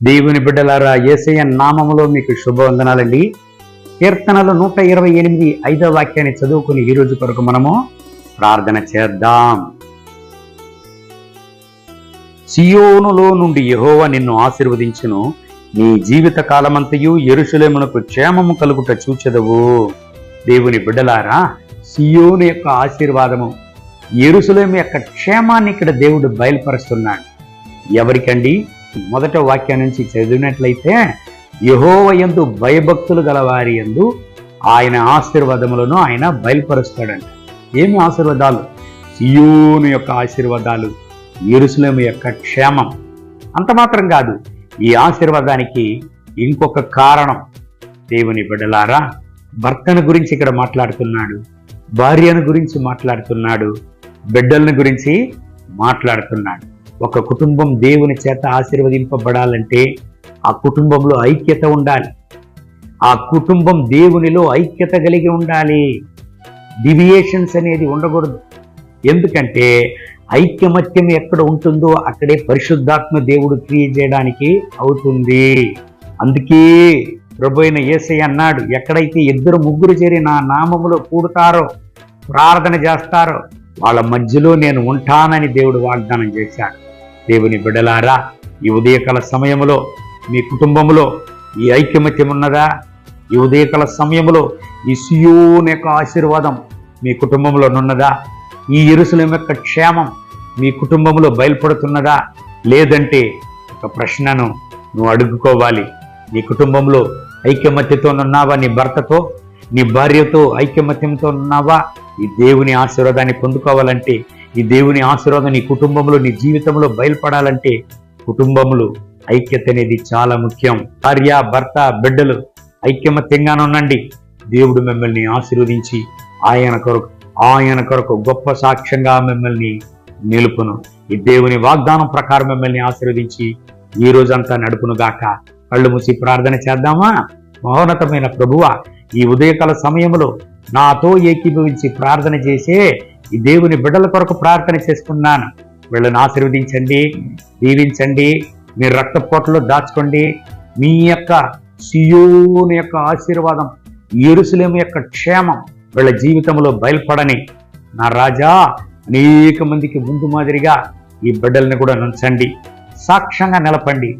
దేవుని బిడ్డలారా, యేసయ్య నామములో మీకు శుభవందనాలండి. కీర్తనలు 128 5వ వాక్యాన్ని చదువుకుని ఈ రోజు కొరకు మనము ప్రార్థన చేద్దాం. సియోనులో నుండి యెహోవా నిన్ను ఆశీర్వదించును, నీ జీవిత కాలమంతయు యెరూషలేమునకు క్షేమము కలుగుట చూచెదవు. దేవుని బిడ్డలారా, సియోను యొక్క ఆశీర్వాదము, యెరూషలేము యొక్క క్షేమాన్ని ఇక్కడ దేవుడు బయలుపరుస్తున్నాడు. ఎవరికండి? మొదట వాక్యం నుంచి చదివినట్లయితే, యెహోవా యందు భయభక్తులు గలవారి యందు ఆయన ఆశీర్వాదములను ఆయన బయలుపరుస్తాడంట. ఏమి ఆశీర్వాదాలు? సియోను యొక్క ఆశీర్వాదాలు, యెరూషలేము యొక్క క్షేమం. అంత మాత్రం కాదు, ఈ ఆశీర్వాదానికి ఇంకొక కారణం. దేవుని బిడ్డలారా, భర్తను గురించి ఇక్కడ మాట్లాడుతున్నాడు, భార్యను గురించి మాట్లాడుతున్నాడు, బిడ్డలను గురించి మాట్లాడుతున్నాడు. ఒక కుటుంబం దేవుని చేత ఆశీర్వదింపబడాలంటే ఆ కుటుంబంలో ఐక్యత ఉండాలి. ఆ కుటుంబం దేవునిలో ఐక్యత కలిగి ఉండాలి. డివియేషన్స్ అనేది ఉండకూడదు. ఎందుకంటే ఐక్యమత్యం ఎక్కడ ఉంటుందో అక్కడే పరిశుద్ధాత్మ దేవుడు క్రియ చేయడానికి అవుతుంది. అందుకే ప్రభువైన యేసయ్య అన్నాడు, ఎక్కడైతే 2-3 చేరి నా నామములో కూడుతారో, ప్రార్థన చేస్తారో, వాళ్ళ మధ్యలో నేను ఉంటానని దేవుడు వాగ్దానం చేశాడు. దేవుని బిడ్డలారా, ఈ ఉదయకాల సమయంలో మీ కుటుంబంలో ఈ ఐక్యమత్యం ఉన్నదా? ఈ ఉదయకాల సమయంలో ఈ సియోను యొక్క ఆశీర్వాదం మీ కుటుంబంలో ఉన్నదా? ఈ యెరూషలేము యొక్క క్షేమం మీ కుటుంబంలో బయలుపడుతున్నదా? లేదంటే ఒక ప్రశ్నను నువ్వు అడుగుకోవాలి. నీ కుటుంబంలో ఐక్యమత్యంతో ఉన్నావా? నీ భర్తతో, నీ భార్యతో ఐక్యమత్యంతో ఉన్నావా? ఈ దేవుని ఆశీర్వాదాన్ని పొందుకోవాలంటే, ఈ దేవుని ఆశీర్వాదం నీ కుటుంబంలో, నీ జీవితంలో బయలుపడాలంటే కుటుంబములు ఐక్యత అనేది చాలా ముఖ్యం. భార్య, భర్త, బిడ్డలు ఐక్యమత్యంగానే ఉండండి. దేవుడు మిమ్మల్ని ఆశీర్వదించి ఆయన కొరకు గొప్ప సాక్ష్యంగా మిమ్మల్ని నిలుపును. ఈ దేవుని వాగ్దానం ప్రకారం మిమ్మల్ని ఆశీర్వదించి ఈ రోజంతా నడుపును గాక. కళ్ళు మూసి ప్రార్థన చేద్దామా? మహోన్నతమైన ప్రభువా, ఈ ఉదయకాల సమయంలో నాతో ఏకీభవించి ప్రార్థన చేసే ఈ దేవుని బిడ్డల కొరకు ప్రార్థన చేసుకున్నాను. వీళ్ళని ఆశీర్వదించండి, దీవించండి, మీ రక్తపోటలో దాచుకోండి. మీ యొక్క సియోను యొక్క ఆశీర్వాదం, యెరూషలేము యొక్క క్షేమం వీళ్ళ జీవితంలో బయలుపడని నా రాజా, అనేక మందికి ముందు మాదిరిగా ఈ బిడ్డల్ని కూడా నుంచండి, సాక్ష్యంగా నిలపండి,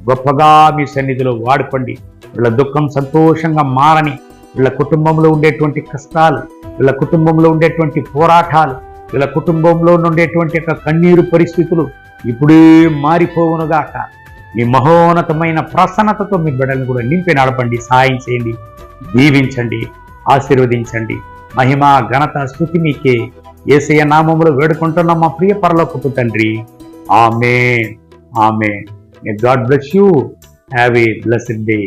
గొప్పగా మీ సన్నిధిలో వాడుకోండి. వీళ్ళ దుఃఖం సంతోషంగా మారని, వీళ్ళ కుటుంబంలో ఉండేటువంటి కష్టాలు, వీళ్ళ కుటుంబంలో ఉండేటువంటి పోరాటాలు, వీళ్ళ కుటుంబంలో ఉండేటువంటి కన్నీరు పరిస్థితులు ఇప్పుడే మారిపోవునుగాక. మీ మహోన్నతమైన ప్రసన్నతతో మీ బిడ్డలను కూడా నింపి నడపండి, సహాయం చేయండి, దీవించండి, ఆశీర్వదించండి. మహిమ, ఘనత, స్తుతి మీకే. యేసయ్య నామములో వేడుకుంటున్నాం మా ప్రియ పరలోకపు తండ్రి. ఆమేన్, ఆమేన్. May God bless you. Have a blessed day.